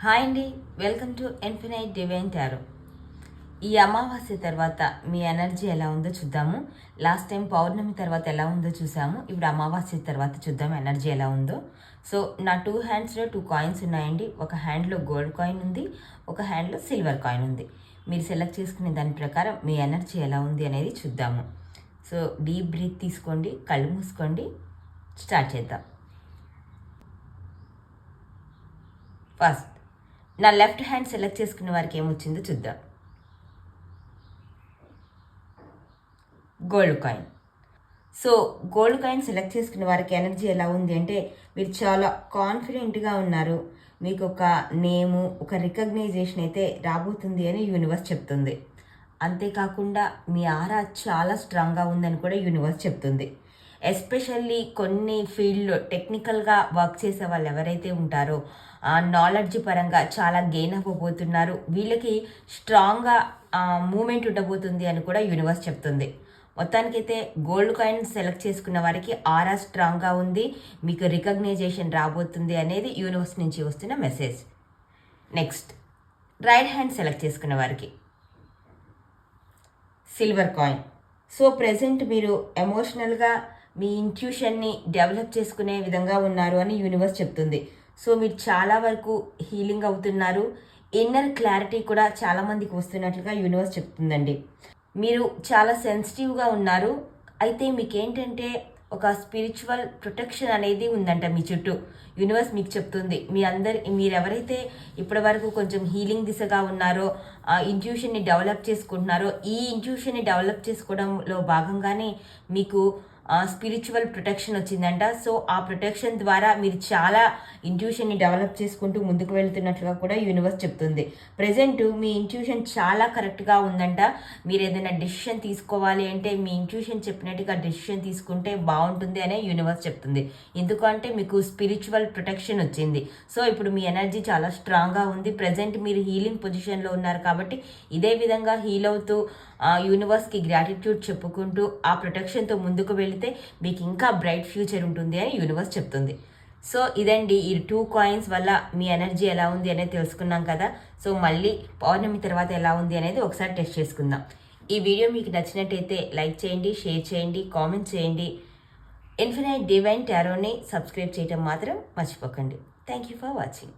Hi అండి, welcome to infinite divine tarot. ఈ అమావాస్య తర్వాత మీ ఎనర్జీ ఎలా ఉందో చూద్దాము. లాస్ట్ టైం పౌర్ణమి తర్వాత ఎలా ఉందో చూసాము. ఇప్పుడు అమావాస్య తర్వాత చూద్దాం ఎనర్జీ ఎలా ఉందో. సో నా 2 హ్యాండ్స్లో 2 కాయిన్స్ ఉన్నాయండి. ఒక హ్యాండ్లో గోల్డ్ కాయిన్ ఉంది, ఒక హ్యాండ్లో సిల్వర్ కాయిన్ ఉంది. మీరు సెలెక్ట్ చేసుకునే దాని ప్రకారం మీ ఎనర్జీ ఎలా ఉంది అనేది చూద్దాము. సో డీప్ బ్రీత్ తీసుకోండి, కళ్ళు మూసుకోండి, స్టార్ట్ చేద్దాం. ఫస్ట్ నా లెఫ్ట్ హ్యాండ్ సెలెక్ట్ చేసుకున్న వారికి ఏమొచ్చిందో చూద్దాం. Gold coin. So gold coin select చేసుకున్న వారికి ఎనర్జీ ఎలా ఉంది అంటే, మీరు చాలా కాన్ఫిడెంట్గా ఉన్నారు. మీకు ఒక నేము, ఒక రికగ్నైజేషన్ అయితే రాబోతుంది అని యూనివర్స్ చెప్తుంది. అంతేకాకుండా మీ ఆరా చాలా స్ట్రాంగ్గా ఉందని కూడా యూనివర్స్ చెప్తుంది. ఎస్పెషల్లీ కొన్ని ఫీల్డ్లో టెక్నికల్గా వర్క్ చేసే వాళ్ళు ఎవరైతే ఉంటారో, నాలెడ్జ్ పరంగా చాలా గెయిన్ అవ్వబోతున్నారు. వీళ్ళకి స్ట్రాంగ్గా మూమెంట్ ఉండబోతుంది అని కూడా యూనివర్స్ చెప్తుంది. మొత్తానికైతే గోల్డ్ కాయిన్ సెలెక్ట్ చేసుకున్న వారికి ఆరా స్ట్రాంగ్గా ఉంది, మీకు రికగ్నైజేషన్ రాబోతుంది అనేది యూనివర్స్ నుంచి వస్తున్న message. Next right hand select చేసుకున్న వారికి సిల్వర్ కాయిన్. సో ప్రెజెంట్ మీరు ఎమోషనల్గా మీ ఇంట్యూషన్ని డెవలప్ చేసుకునే విధంగా ఉన్నారు అని యూనివర్స్ చెప్తుంది. సో మీరు చాలా వరకు హీలింగ్ అవుతున్నారు. ఇన్నర్ క్లారిటీ కూడా చాలామందికి వస్తున్నట్లుగా యూనివర్స్ చెప్తుందండి. మీరు చాలా సెన్సిటివ్గా ఉన్నారు. అయితే మీకేంటంటే ఒక స్పిరిచువల్ ప్రొటెక్షన్ అనేది ఉందంట మీ చుట్టూ. యూనివర్స్ మీకు చెప్తుంది, మీరెవరైతే ఇప్పటి వరకు కొంచెం హీలింగ్ దిశగా ఉన్నారో, ఇంట్యూషన్ని డెవలప్ చేసుకుంటున్నారో, ఈ ఇంట్యూషన్ని డెవలప్ చేసుకోవడంలో భాగంగానే మీకు స్పిరిచువల్ ప్రొటెక్షన్ వచ్చిందంట. సో ఆ ప్రొటెక్షన్ ద్వారా మీరు చాలా ఇంట్యూషన్ని డెవలప్ చేసుకుంటూ ముందుకు వెళ్తున్నట్లుగా కూడా యూనివర్స్ చెప్తుంది. ప్రజెంట్ మీ ఇంట్యూషన్ చాలా కరెక్ట్గా ఉందంట. మీరు ఏదైనా డెసిషన్ తీసుకోవాలి అంటే మీ ఇంట్యూషన్ చెప్పినట్టుగా డెసిషన్ తీసుకుంటే బాగుంటుంది అనే యూనివర్స్ చెప్తుంది. ఎందుకంటే మీకు స్పిరిచువల్ ప్రొటెక్షన్ వచ్చింది. సో ఇప్పుడు మీ ఎనర్జీ చాలా స్ట్రాంగ్గా ఉంది. ప్రజెంట్ మీరు హీలింగ్ పొజిషన్లో ఉన్నారు కాబట్టి ఇదే విధంగా హీల్ అవుతూ యూనివర్స్కి గ్రాటిట్యూడ్ చెప్పుకుంటూ ఆ ప్రొటెక్షన్తో ముందుకు వెళితే మీకు ఇంకా బ్రైట్ ఫ్యూచర్ ఉంటుంది అని యూనివర్స్ చెప్తుంది. సో ఇదండి, ఈ 2 కాయిన్స్ వల్ల మీ ఎనర్జీ ఎలా ఉంది అనేది తెలుసుకున్నాం కదా. సో మళ్ళీ పౌర్ణమి తర్వాత ఎలా ఉంది అనేది ఒకసారి టెస్ట్ చేసుకుందాం. ఈ వీడియో మీకు నచ్చినట్టయితే లైక్ చేయండి, షేర్ చేయండి, కామెంట్ చేయండి. ఇన్ఫినైట్ డివైన్ టారోని సబ్స్క్రైబ్ చేయడం మాత్రం మర్చిపోకండి. Thank you for watching.